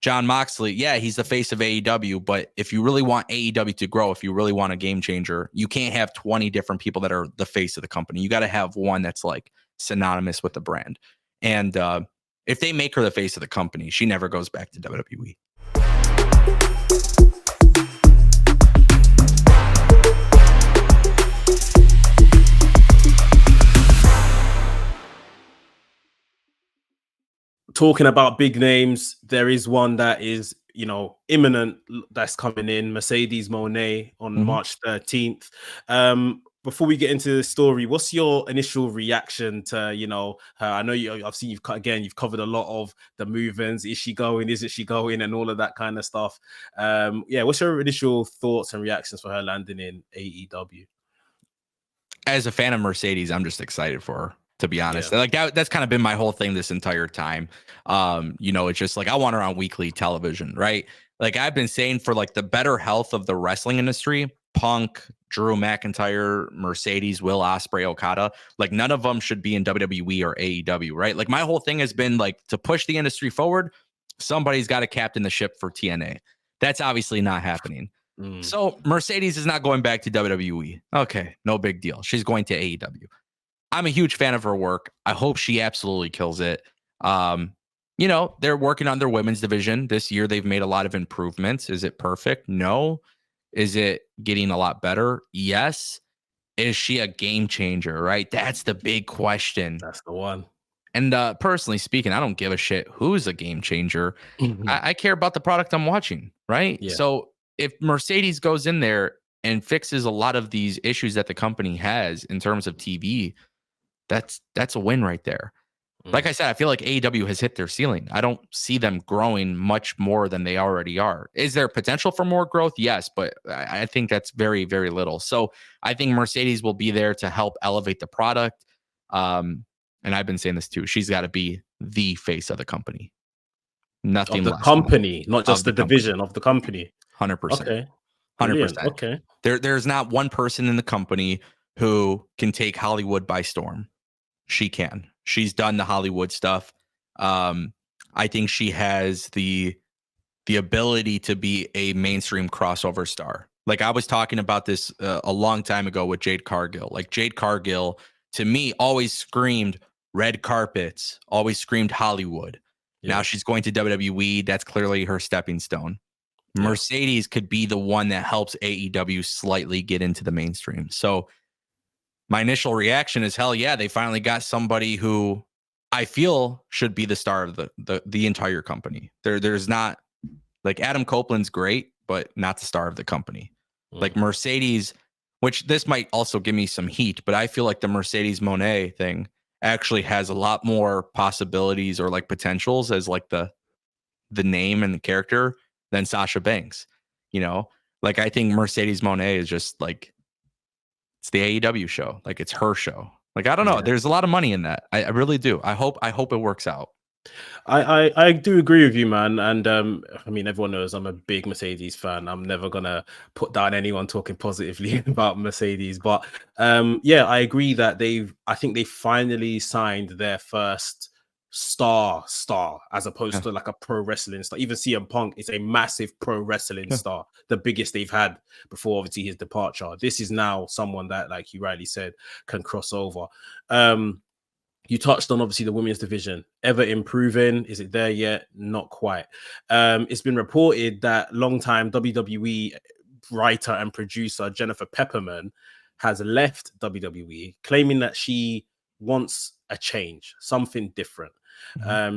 John Moxley, yeah, he's the face of AEW, but if you really want AEW to grow, if you really want a game changer, you can't have 20 different people that are the face of the company. You got to have one that's like synonymous with the brand. And if they make her the face of the company, she never goes back to WWE. Talking about big names, there is one that is, imminent that's coming in, Mercedes Moné on March 13th. Before we get into the story, what's your initial reaction to, her? I know I've seen you've covered a lot of the movements. Is she going? Isn't she going? And all of that kind of stuff. What's your initial thoughts and reactions for her landing in AEW? As a fan of Mercedes, I'm just excited for her, to be honest. Like that's kind of been my whole thing this entire time. It's just like I want her on weekly television, right? Like I've been saying for like the better health of the wrestling industry, Punk, Drew McIntyre, Mercedes, Will Ospreay, Okada, like none of them should be in WWE or AEW, right? Like my whole thing has been like to push the industry forward, somebody's got to captain the ship for TNA. That's obviously not happening. So Mercedes is not going back to WWE. Okay, no big deal. She's going to AEW. I'm a huge fan of her work. I hope she absolutely kills it. They're working on their women's division this year. They've made a lot of improvements. Is it perfect? No. Is it getting a lot better? Yes. Is she a game changer? Right? That's the big question. That's the one. And personally speaking, I don't give a shit who's a game changer. I care about the product I'm watching. Right? Yeah. So if Mercedes goes in there and fixes a lot of these issues that the company has in terms of TV, that's a win right there. Like I said, I feel like AEW has hit their ceiling. I don't see them growing much more than they already are. Is there potential for more growth? Yes, but I think that's very, very little. So I think Mercedes will be there to help elevate the product. And I've been saying this too. She's got to be the face of the company. Nothing of the less company, not just the division of the company. 100%. Okay. 100%. Okay. There's not one person in the company who can take Hollywood by storm. She can. She's done the Hollywood stuff. I think she has the ability to be a mainstream crossover star. Like I was talking about this a long time ago with Jade Cargill. Like Jade Cargill, to me, always screamed red carpets, always screamed Hollywood. Yeah. Now she's going to WWE. That's clearly her stepping stone. Yeah. Mercedes could be the one that helps AEW slightly get into the mainstream. So my initial reaction is, hell yeah, they finally got somebody who I feel should be the star of the entire company. There's not, like, Adam Copeland's great, but not the star of the company. Like Mercedes, which this might also give me some heat, but I feel like the Mercedes Moné thing actually has a lot more possibilities or like potentials as like the name and the character than Sasha Banks. Like I think Mercedes Moné is just like, it's the AEW show. Like it's her show. Like, I don't know. Yeah. There's a lot of money in that. I really do. I hope it works out. I do agree with you, man. And I mean, everyone knows I'm a big Mercedes fan. I'm never gonna put down anyone talking positively about Mercedes. But I agree that I think they finally signed their first star as opposed to like a pro wrestling star. Even CM Punk is a massive pro wrestling star, the biggest they've had before obviously his departure. This is now someone that, like you rightly said, can cross over. You touched on obviously the women's division ever improving. Is it there yet? Not quite. It's been reported that longtime WWE writer and producer Jennifer Pepperman has left WWE, claiming that she wants a change, something different.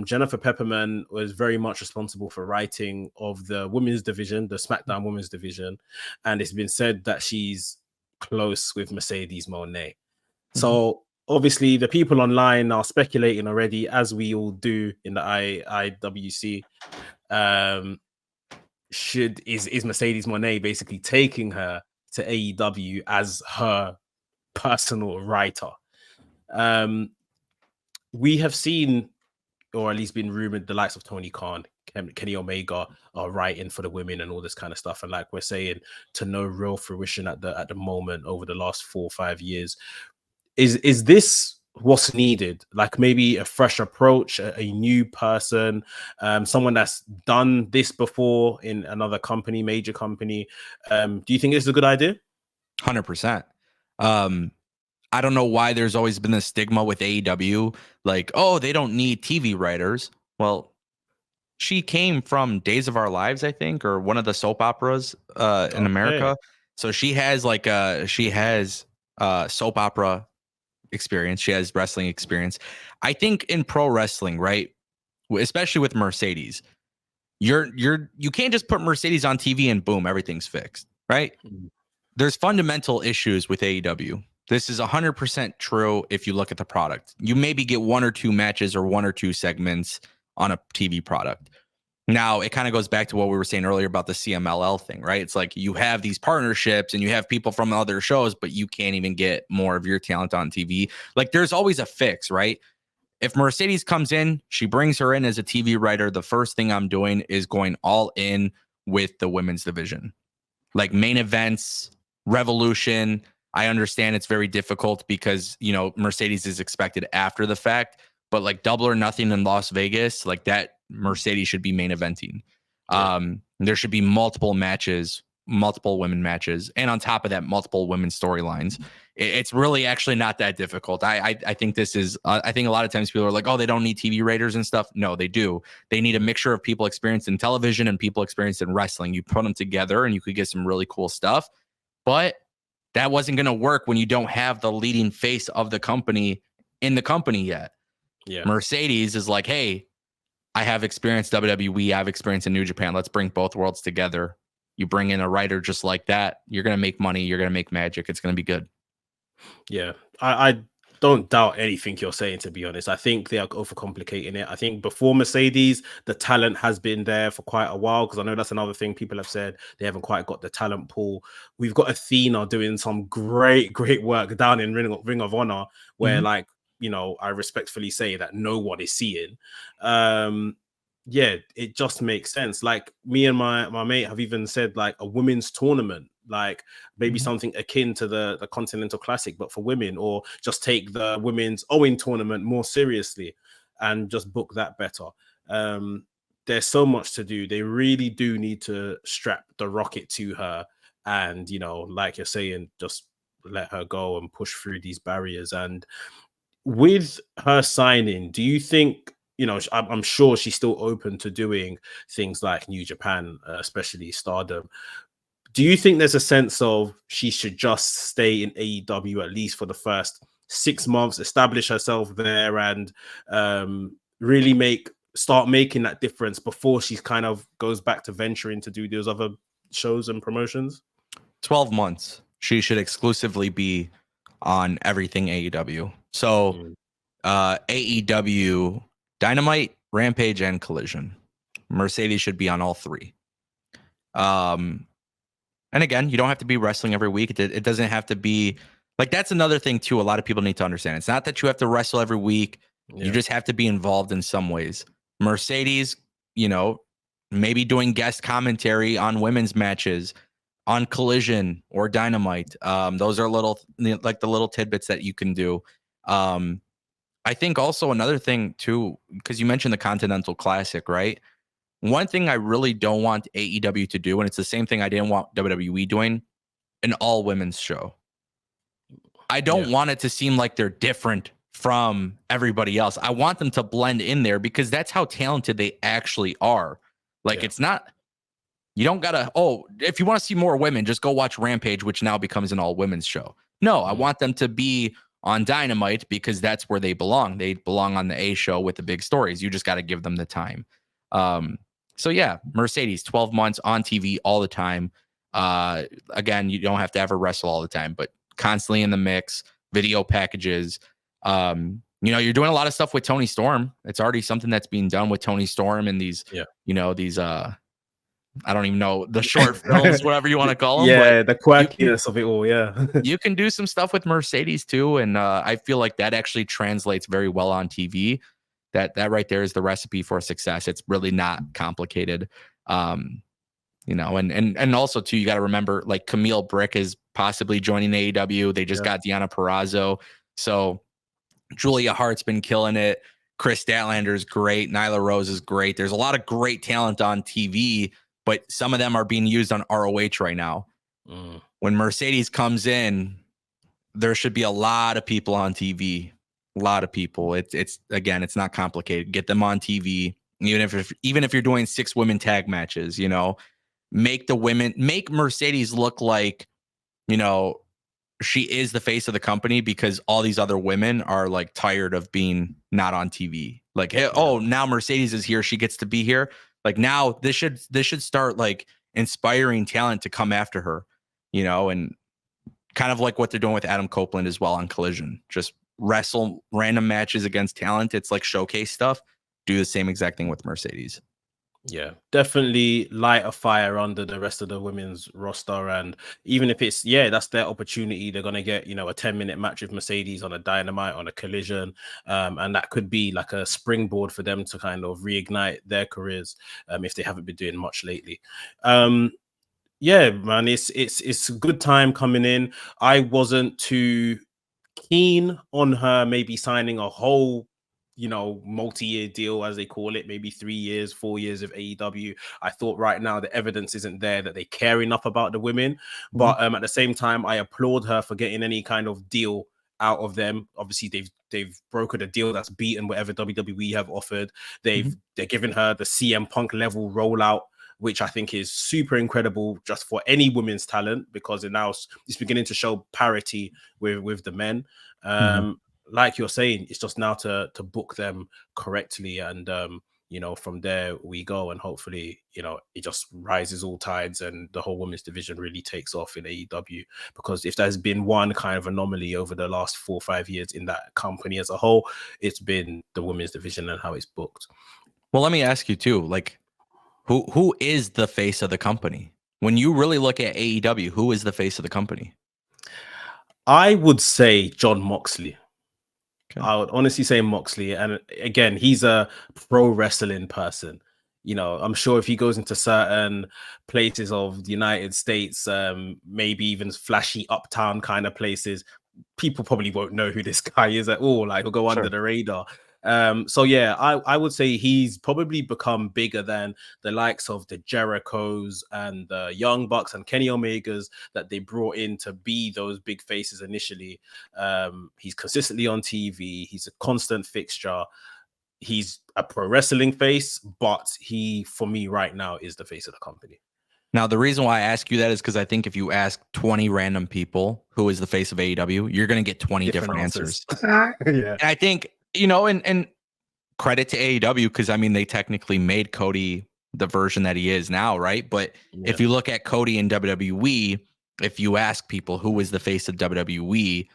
Jennifer Pepperman was very much responsible for writing of the women's division, the SmackDown women's division, and it's been said that she's close with Mercedes Moné. So obviously the people online are speculating already, as we all do in the IWC. Is Mercedes Moné basically taking her to AEW as her personal writer? We have seen, or at least been rumored, the likes of Tony Khan, Kenny Omega are writing for the women and all this kind of stuff. And like we're saying, to no real fruition at the moment over the last 4 or 5 years. Is this what's needed, like maybe a fresh approach, a new person, someone that's done this before in another company, major company. Do you think this is a good idea? 100%. I don't know why there's always been this stigma with AEW, like, oh, they don't need TV writers. Well, she came from Days of Our Lives, I think, or one of the soap operas in Okay. America. So she has soap opera experience. She has wrestling experience. I think in pro wrestling, right, especially with Mercedes, you can't just put Mercedes on TV and boom, everything's fixed, right? Mm. There's fundamental issues with AEW. This is 100% true if you look at the product. You maybe get one or two matches or one or two segments on a TV product. Now, it kind of goes back to what we were saying earlier about the CMLL thing, right? It's like you have these partnerships and you have people from other shows, but you can't even get more of your talent on TV. Like there's always a fix, right? If Mercedes comes in, she brings her in as a TV writer. The first thing I'm doing is going all in with the women's division, like main events, Revolution. I understand it's very difficult because, Mercedes is expected after the fact, but like Double or Nothing in Las Vegas, like that Mercedes should be main eventing. Yeah. There should be multiple matches, multiple women matches, and on top of that, multiple women storylines. It's really actually not that difficult. I think this is, I think a lot of times people are like, oh, they don't need TV raters and stuff. No, they do. They need a mixture of people experienced in television and people experienced in wrestling. You put them together and you could get some really cool stuff. But that wasn't going to work when you don't have the leading face of the company in the company yet. Yeah. Mercedes is like, hey, I have experience WWE, I have experience in New Japan. Let's bring both worlds together. You bring in a writer just like that, you're going to make money. You're going to make magic. It's going to be good. Yeah, I don't doubt anything you're saying, to be honest. I think they are overcomplicating it. I think before Mercedes, the talent has been there for quite a while, because I know that's another thing people have said. They haven't quite got the talent pool. We've got Athena doing some great work down in Ring of Honor, where I respectfully say that no one is seeing. Yeah, it just makes sense. Like me and my mate have even said like a women's tournament, like maybe something akin to the Continental Classic, but for women, or just take the women's Owen tournament more seriously and just book that better. There's so much to do. They really do need to strap the rocket to her and, like you're saying, just let her go and push through these barriers. And with her signing, do you think, I'm sure she's still open to doing things like New Japan, especially Stardom. Do you think there's a sense of she should just stay in AEW at least for the first 6 months, establish herself there, and really start making that difference before she kind of goes back to venturing to do those other shows and promotions? 12 months. She should exclusively be on everything AEW. So AEW, Dynamite, Rampage, and Collision. Mercedes should be on all three. And again, you don't have to be wrestling every week. It doesn't have to be like, that's another thing too. A lot of people need to understand. It's not that you have to wrestle every week. Yeah. You just have to be involved in some ways. Mercedes, maybe doing guest commentary on women's matches on Collision or Dynamite. Those are like the little tidbits that you can do. I think also another thing too, because you mentioned the Continental Classic, right? One thing I really don't want AEW to do, and it's the same thing I didn't want WWE doing, an all women's show. I don't want it to seem like they're different from everybody else. I want them to blend in there because that's how talented they actually are. Like it's not, you don't gotta, if you want to see more women, just go watch Rampage, which now becomes an all women's show. No, I want them to be on Dynamite because that's where they belong. They belong on the A show with the big stories. You just got to give them the time. So yeah, Mercedes, 12 months on TV all the time. Again, you don't have to ever wrestle all the time, but constantly in the mix, video packages. You're doing a lot of stuff with Tony Storm. It's already something that's being done with Tony Storm and these, these, I don't even know, the short films, whatever you want to call them. Yeah, the quirkiness of it all. Yeah. You can do some stuff with Mercedes too. And I feel like that actually translates very well on TV. That right there is the recipe for success. It's really not complicated. And also too, you got to remember like Camille Brick is possibly joining AEW. They just got Deonna Purrazzo. So Julia Hart's been killing it. Chris Statlander's great. Nyla Rose is great. There's a lot of great talent on TV, but some of them are being used on ROH right now. When Mercedes comes in, there should be a lot of people on TV. A lot of people. It's again, it's not complicated. Get them on TV. Even if you're doing 6 women tag matches, you know, make Mercedes look like, you know, she is the face of the company, because all these other women are like tired of being not on TV. Like, hey, oh, now Mercedes is here. She gets to be here. Like, now this should start like inspiring talent to come after her, you know, and kind of like what they're doing with Adam Copeland as well on Collision. Just wrestle random matches against talent. It's like showcase stuff. Do the same exact thing with Mercedes. Yeah, definitely light a fire under the rest of the women's roster. And even if it's, that's their opportunity, they're going to get, you know, a 10-minute match with Mercedes on a Dynamite, on a Collision. And that could be like a springboard for them to kind of reignite their careers if they haven't been doing much lately. Yeah, man, it's a good time coming in. I wasn't too keen on her maybe signing a whole, you know, multi-year deal, as they call it, maybe 3 years, 4 years of AEW. I thought right now the evidence isn't there that they care enough about the women. But at the same time, I applaud her for getting any kind of deal out of them. Obviously, they've brokered a deal that's beaten whatever WWE have offered. They're giving her the CM Punk level rollout, which I think is super incredible just for any women's talent, because it's beginning to show parity with the men. Like you're saying, it's just now to book them correctly, and you know, from there we go, and hopefully, you know, it just rises all tides and the whole women's division really takes off in AEW. Because if there's been one kind of anomaly over the last 4 or 5 years in that company as a whole, it's been the women's division and how it's booked. Well, let me ask you too, like, who is the face of the company? When you really look at AEW, who is the face of the company? I would say Jon Moxley. Okay. I would honestly say Moxley. And again, he's a pro wrestling person. You know, I'm sure if he goes into certain places of the United States, maybe even flashy uptown kind of places, people probably won't know who this guy is at all. Like, he'll go under the radar. So yeah, I would say he's probably become bigger than the likes of the Jerichos and the Young Bucks and Kenny Omegas that they brought in to be those big faces initially. He's consistently on TV. He's a constant fixture. He's a pro wrestling face, but he, for me right now, is the face of the company. Now, the reason why I ask you that is because I think if you ask 20 random people who is the face of AEW, you're going to get 20 different answers. Yeah. And I think, you know, and credit to AEW, because I mean, they technically made Cody the version that he is now, right? But if you look at Cody in WWE, if you ask people who is the face of WWE,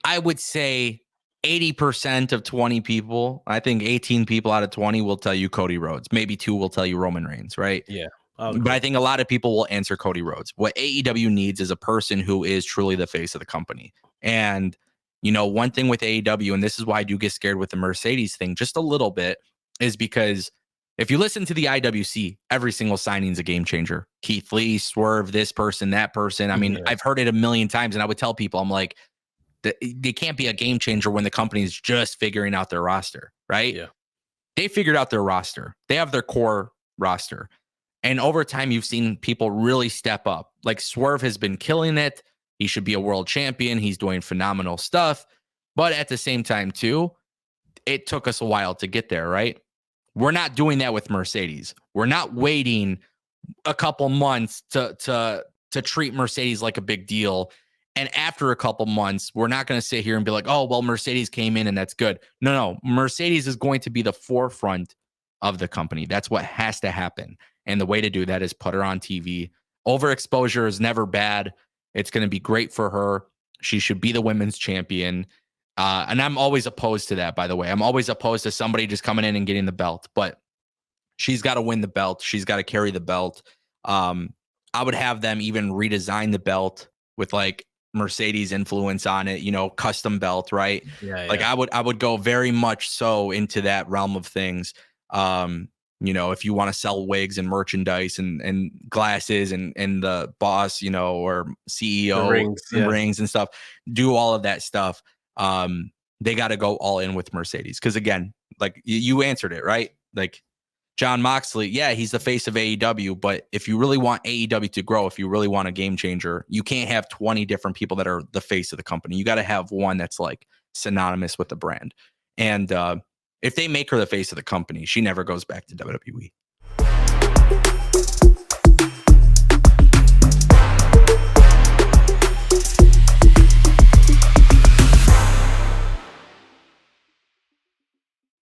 I would say 80% of 20 people, I think 18 people out of 20 will tell you Cody Rhodes. Maybe 2 will tell you Roman Reigns, right? Yeah. But I think a lot of people will answer Cody Rhodes. What AEW needs is a person who is truly the face of the company. And, you know, one thing with AEW, and this is why I do get scared with the Mercedes thing just a little bit, is because if you listen to the IWC, every single signing is a game changer. Keith Lee, Swerve, this person, that person. I mean, I've heard it a million times, and I would tell people, I'm like, they can't be a game changer when the company is just figuring out their roster, right? Yeah. They figured out their roster. They have their core roster. And over time, you've seen people really step up. Like Swerve has been killing it. He should be a world champion. He's doing phenomenal stuff. But at the same time, too, it took us a while to get there, right? We're not doing that with Mercedes. We're not waiting a couple months to treat Mercedes like a big deal. And after a couple months, we're not going to sit here and be like, oh, well, Mercedes came in and that's good. No. Mercedes is going to be the forefront of the company. That's what has to happen. And the way to do that is put her on TV. Overexposure is never bad. It's going to be great for her. She should be the women's champion. And I'm always opposed to that, by the way. I'm always opposed to somebody just coming in and getting the belt. But she's got to win the belt. She's got to carry the belt. I would have them even redesign the belt with like Mercedes influence on it, you know, custom belt, right? Like I would go very much so into that realm of things. You know, if you want to sell wigs and merchandise and glasses and the boss, you know, or CEO rings and stuff, do all of that stuff. they got to go all in with Mercedes. Because again, like you answered it, right? Like John Moxley, yeah, he's the face of AEW, but if you really want AEW to grow, if you really want a game changer, you can't have 20 different people that are the face of the company. You got to have one that's like synonymous with the brand. And if they make her the face of the company, she never goes back to WWE.